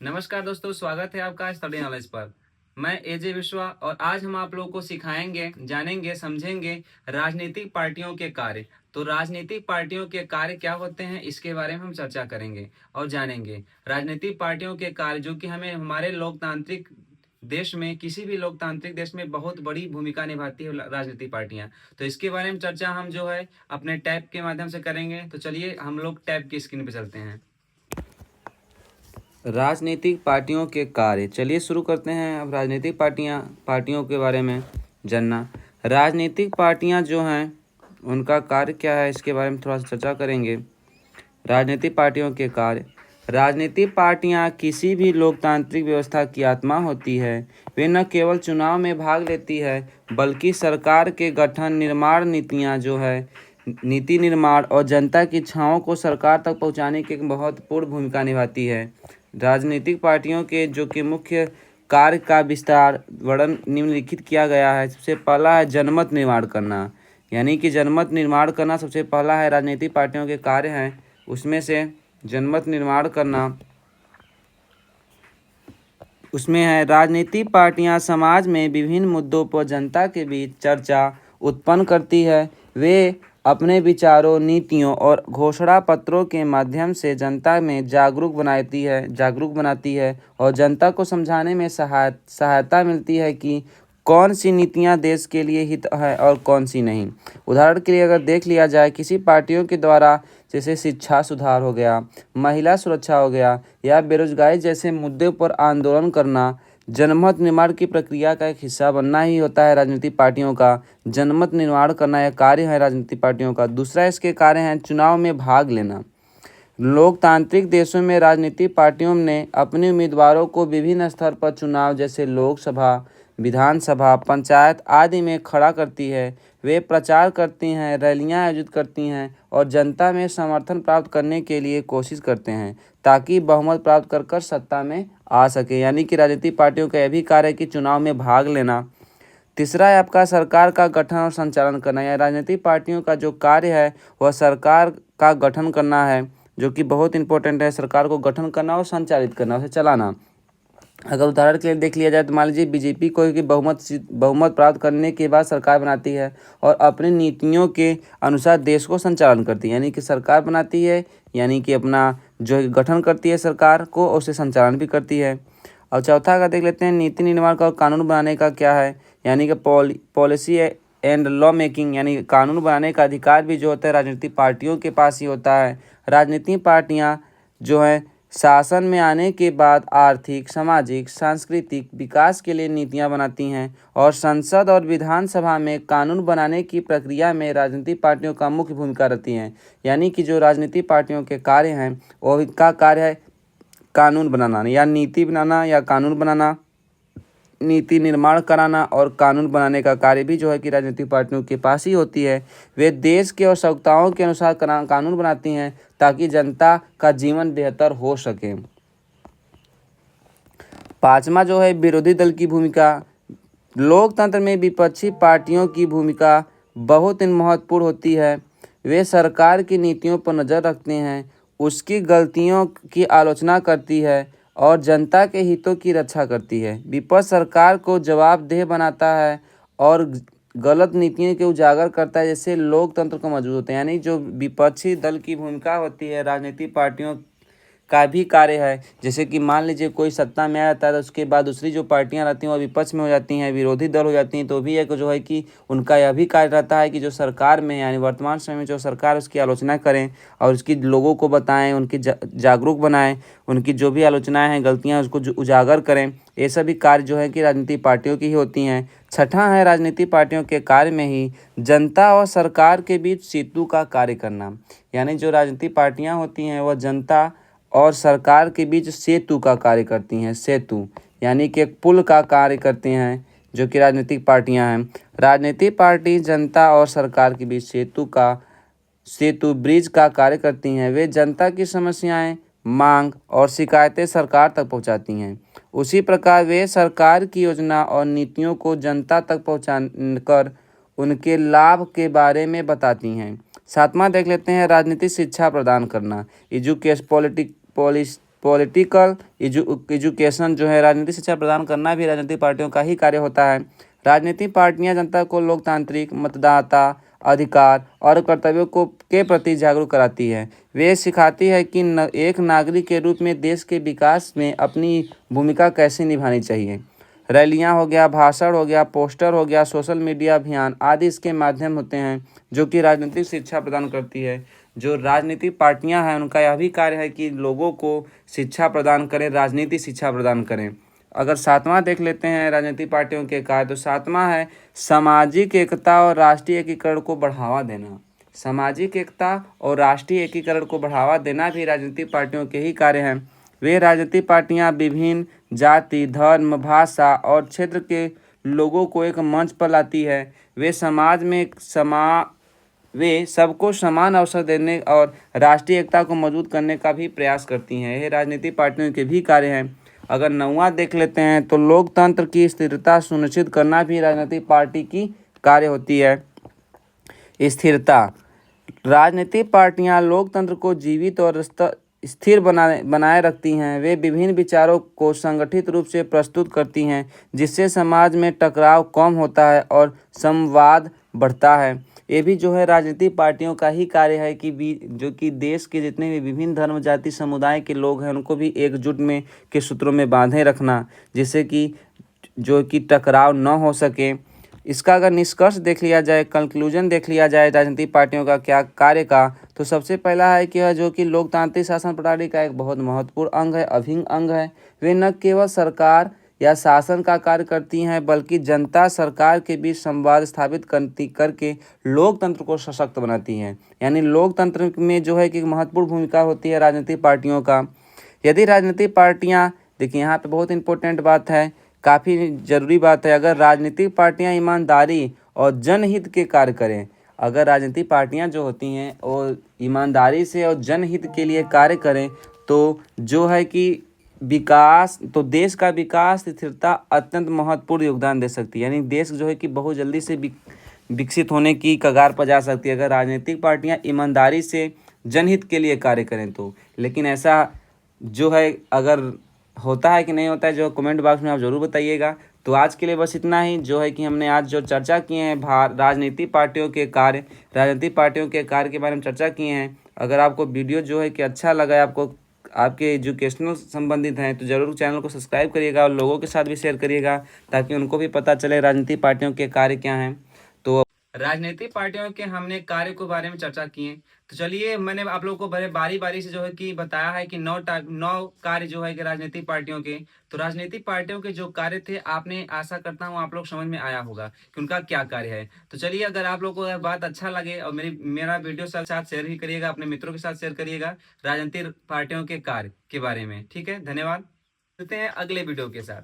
नमस्कार दोस्तों, स्वागत है आपका स्टडी नॉलेज पर। मैं एजे विश्वा और आज हम आप लोगों को सिखाएंगे, जानेंगे, समझेंगे राजनीतिक पार्टियों के कार्य। तो राजनीतिक पार्टियों के कार्य क्या होते हैं, इसके बारे में हम चर्चा करेंगे और जानेंगे। राजनीतिक पार्टियों के कार्य जो कि हमें हमारे लोकतांत्रिक देश में, किसी भी लोकतांत्रिक देश में बहुत बड़ी भूमिका निभाती है राजनीतिक पार्टियां। तो इसके बारे में चर्चा हम जो है अपने टैब के माध्यम से करेंगे। तो चलिए हम लोग टैब की स्क्रीन पर चलते हैं। राजनीतिक पार्टियों के कार्य, चलिए शुरू करते हैं। अब राजनीतिक पार्टियों के बारे में जानना। राजनीतिक पार्टियां जो हैं उनका कार्य क्या है, इसके बारे में थोड़ा सा चर्चा करेंगे। राजनीतिक पार्टियों के कार्य। राजनीतिक पार्टियां किसी भी लोकतांत्रिक व्यवस्था की आत्मा होती है। वे न केवल चुनाव में भाग लेती है बल्कि सरकार के गठन, निर्माण, नीति निर्माण और जनता की इच्छाओं को सरकार तक पहुंचाने की एक महत्वपूर्ण भूमिका निभाती है। राजनीतिक पार्टियों के जो कि मुख्य कार्य का विस्तार वर्णन निम्नलिखित किया गया है। सबसे पहला है जनमत निर्माण करना, यानी कि जनमत निर्माण करना सबसे पहला है राजनीतिक पार्टियों के कार्य हैं। उसमें से जनमत निर्माण करना उसमें है। राजनीतिक पार्टियां समाज में विभिन्न मुद्दों पर जनता के बीच चर्चा उत्पन्न करती है। वे अपने विचारों, नीतियों और घोषणा पत्रों के माध्यम से जनता में जागरूक बनाती है और जनता को समझाने में सहायता मिलती है कि कौन सी नीतियां देश के लिए हित है और कौन सी नहीं। उदाहरण के लिए अगर देख लिया जाए, किसी पार्टियों के द्वारा जैसे शिक्षा सुधार हो गया, महिला सुरक्षा हो गया या बेरोजगारी जैसे मुद्दों पर आंदोलन करना, जनमत निर्माण की प्रक्रिया का एक हिस्सा बनना ही होता है राजनीतिक पार्टियों का। जनमत निर्माण करना यह कार्य है राजनीतिक पार्टियों का। दूसरा इसके कार्य हैं चुनाव में भाग लेना। लोकतांत्रिक देशों में राजनीतिक पार्टियों ने अपने उम्मीदवारों को विभिन्न स्तर पर चुनाव जैसे लोकसभा, विधानसभा, पंचायत आदि में खड़ा करती है। वे प्रचार करती हैं, रैलियां आयोजित करती हैं और जनता में समर्थन प्राप्त करने के लिए कोशिश करते हैं ताकि बहुमत प्राप्त कर सत्ता में आ सके। यानी कि राजनीतिक पार्टियों का यह भी कार्य है कि चुनाव में भाग लेना। तीसरा है आपका सरकार का गठन और संचालन करना। या राजनीतिक पार्टियों का जो कार्य है वह सरकार का गठन करना है, जो कि बहुत इंपॉर्टेंट है। सरकार को गठन करना और संचालित करना, उसे चलाना। अगर उदाहरण के लिए देख लिया जाए तो मान लीजिए बीजेपी कोई कि बहुमत प्राप्त करने के बाद सरकार बनाती है और अपनी नीतियों के अनुसार देश को संचालन करती है। यानी कि सरकार बनाती है, यानी कि अपना जो गठन करती है सरकार को, उसे संचालन भी करती है। और चौथा का देख लेते हैं नीति निर्माण का और कानून बनाने का क्या है। यानी कि पॉलिसी एंड लॉ मेकिंग, यानी कानून बनाने का अधिकार भी जो होता है राजनीतिक पार्टियों के पास ही होता है। राजनीतिक पार्टियां जो है शासन में आने के बाद आर्थिक, सामाजिक, सांस्कृतिक विकास के लिए नीतियां बनाती हैं और संसद और विधानसभा में कानून बनाने की प्रक्रिया में राजनीतिक पार्टियों का मुख्य भूमिका रहती है। यानी कि जो राजनीतिक पार्टियों के कार्य हैं वो इनका कार्य है कानून बनाना या नीति बनाना या कानून बनाना, नीति निर्माण कराना और कानून बनाने का कार्य भी जो है कि राजनीतिक पार्टियों के पास ही होती है। वे देश के आवश्यकताओं के अनुसार कानून बनाती हैं ताकि जनता का जीवन बेहतर हो सके। पांचवा जो है विरोधी दल की भूमिका। लोकतंत्र में विपक्षी पार्टियों की भूमिका बहुत ही महत्वपूर्ण होती है। वे सरकार की नीतियों पर नज़र रखते हैं, उसकी गलतियों की आलोचना करती है और जनता के हितों की रक्षा करती है। विपक्ष सरकार को जवाबदेह बनाता है और गलत नीतियों के उजागर करता है, जैसे लोकतंत्र को मजबूत होते हैं। यानी जो विपक्षी दल की भूमिका होती है राजनीतिक पार्टियों का भी कार्य है। जैसे कि मान लीजिए कोई सत्ता में आ जाता है तो उसके बाद दूसरी जो पार्टियां रहती हैं वो विपक्ष में हो जाती हैं, विरोधी दल हो जाती हैं, तो भी एक जो है कि उनका यह भी कार्य रहता है कि जो सरकार में यानी वर्तमान समय में जो सरकार उसकी आलोचना करें और उसकी लोगों को बताएं, उनकी जागरूक बनाएं, उनकी जो भी आलोचनाएं हैं, गलतियां, उसको उजागर करें। ये सभी कार्य जो है कि राजनीतिक पार्टियों की ही होती हैं। छठा है राजनीतिक पार्टियों के कार्य में ही जनता और सरकार के बीच सेतु का कार्य करना। यानी जो राजनीतिक पार्टियां होती हैं वह जनता और सरकार के बीच सेतु का कार्य करती हैं। सेतु यानी कि एक पुल का कार्य करते हैं जो कि राजनीतिक पार्टियां हैं। राजनीतिक पार्टी जनता और सरकार के बीच सेतु ब्रिज का कार्य करती हैं। वे जनता की समस्याएं, मांग और शिकायतें सरकार तक पहुंचाती हैं। उसी प्रकार वे सरकार की योजना और नीतियों को जनता तक पहुंचाकर उनके लाभ के बारे में बताती हैं। सातवां देख लेते हैं राजनीतिक शिक्षा प्रदान करना। पॉलिटिकल एजुकेशन जो है राजनीतिक शिक्षा प्रदान करना भी राजनीतिक पार्टियों का ही कार्य होता है। राजनीतिक पार्टियां जनता को लोकतांत्रिक मतदाता अधिकार और कर्तव्यों को के प्रति जागरूक कराती है। वे सिखाती है कि एक नागरिक के रूप में देश के विकास में अपनी भूमिका कैसे निभानी चाहिए। रैलियां हो गया, भाषण हो गया, पोस्टर हो गया, सोशल मीडिया अभियान आदि इसके माध्यम होते हैं जो कि राजनीतिक शिक्षा प्रदान करती है। जो राजनीतिक पार्टियां हैं उनका यह भी कार्य है कि लोगों को शिक्षा प्रदान करें, राजनीतिक शिक्षा प्रदान करें। अगर सातवां देख लेते हैं राजनीतिक पार्टियों के कार्य, तो सातवां है सामाजिक एकता और राष्ट्रीय एकीकरण को बढ़ावा देना। सामाजिक एकता और राष्ट्रीय एकीकरण को बढ़ावा देना भी राजनीतिक पार्टियों के ही कार्य हैं। वे राजनीतिक पार्टियां विभिन्न जाति, धर्म, भाषा और क्षेत्र के लोगों को एक मंच पर लाती है। वे समाज में वे सबको समान अवसर देने और राष्ट्रीय एकता को मजबूत करने का भी प्रयास करती हैं। ये राजनीतिक पार्टियों के भी कार्य हैं। अगर नौवां देख लेते हैं तो लोकतंत्र की स्थिरता सुनिश्चित करना भी राजनीतिक पार्टी की कार्य होती है। स्थिरता, राजनीतिक पार्टियां लोकतंत्र को जीवित और स्थिर बनाए रखती हैं। वे विभिन्न विचारों को संगठित रूप से प्रस्तुत करती हैं, जिससे समाज में टकराव कम होता है और संवाद बढ़ता है। ये भी जो है राजनीतिक पार्टियों का ही कार्य है कि जो कि देश के जितने भी विभिन्न धर्म जाति समुदाय के लोग हैं उनको भी एकजुट में के सूत्रों में बांधे रखना, जिससे कि जो कि टकराव न हो सके। इसका अगर निष्कर्ष देख लिया जाए, कंक्लूजन देख लिया जाए राजनीतिक पार्टियों का क्या कार्य का, तो सबसे पहला है कि यह जो कि लोकतांत्रिक शासन प्रणाली का एक बहुत महत्वपूर्ण अंग है, अभिन्न अंग है। वे न केवल सरकार या शासन का कार्य करती हैं बल्कि जनता सरकार के बीच संवाद स्थापित करके लोकतंत्र को सशक्त बनाती हैं। यानी लोकतंत्र में जो है कि महत्वपूर्ण भूमिका होती है राजनीतिक पार्टियों का। यदि राजनीतिक पार्टियां, देखिए यहाँ पे बहुत इंपॉर्टेंट बात है, काफ़ी ज़रूरी बात है, अगर राजनीतिक पार्टियां ईमानदारी और जनहित के कार्य करें, अगर राजनीतिक पार्टियां जो होती हैं और ईमानदारी से और जनहित के लिए कार्य करें तो जो है कि विकास, तो देश का विकास स्थिरता अत्यंत महत्वपूर्ण योगदान दे सकती है। यानी देश जो है कि बहुत जल्दी से विकसित होने की कगार पर जा सकती है अगर राजनीतिक पार्टियां ईमानदारी से जनहित के लिए कार्य करें तो। लेकिन ऐसा जो है अगर होता है कि नहीं होता है, जो कमेंट बॉक्स में आप ज़रूर बताइएगा। तो आज के लिए बस इतना ही, जो है कि हमने आज जो चर्चा किए हैं राजनीतिक पार्टियों के कार्य, राजनीतिक पार्टियों के कार्य के बारे में चर्चा किए हैं। अगर आपको वीडियो जो है कि अच्छा लगा है, आपको आपके एजुकेशनल संबंधित हैं, तो ज़रूर चैनल को सब्सक्राइब करिएगा और लोगों के साथ भी शेयर करिएगा ताकि उनको भी पता चले राजनीतिक पार्टियों के कार्य क्या हैं। तो राजनीतिक पार्टियों के हमने कार्य के बारे में चर्चा किए। तो चलिए, मैंने आप लोगों को बड़े बारी बारी से जो है कि बताया है कि 9 कार्य जो है कि राजनीतिक पार्टियों के। तो राजनीतिक पार्टियों के जो कार्य थे, आपने, आशा करता हूँ आप लोग समझ में आया होगा कि उनका क्या कार्य है। तो चलिए, अगर आप लोग को अगर बात अच्छा लगे और मेरा वीडियो साथ शेयर ही करिएगा, अपने मित्रों के साथ शेयर करिएगा राजनीतिक पार्टियों के कार्य के बारे में। ठीक है, धन्यवाद। मिलते हैं अगले वीडियो के साथ।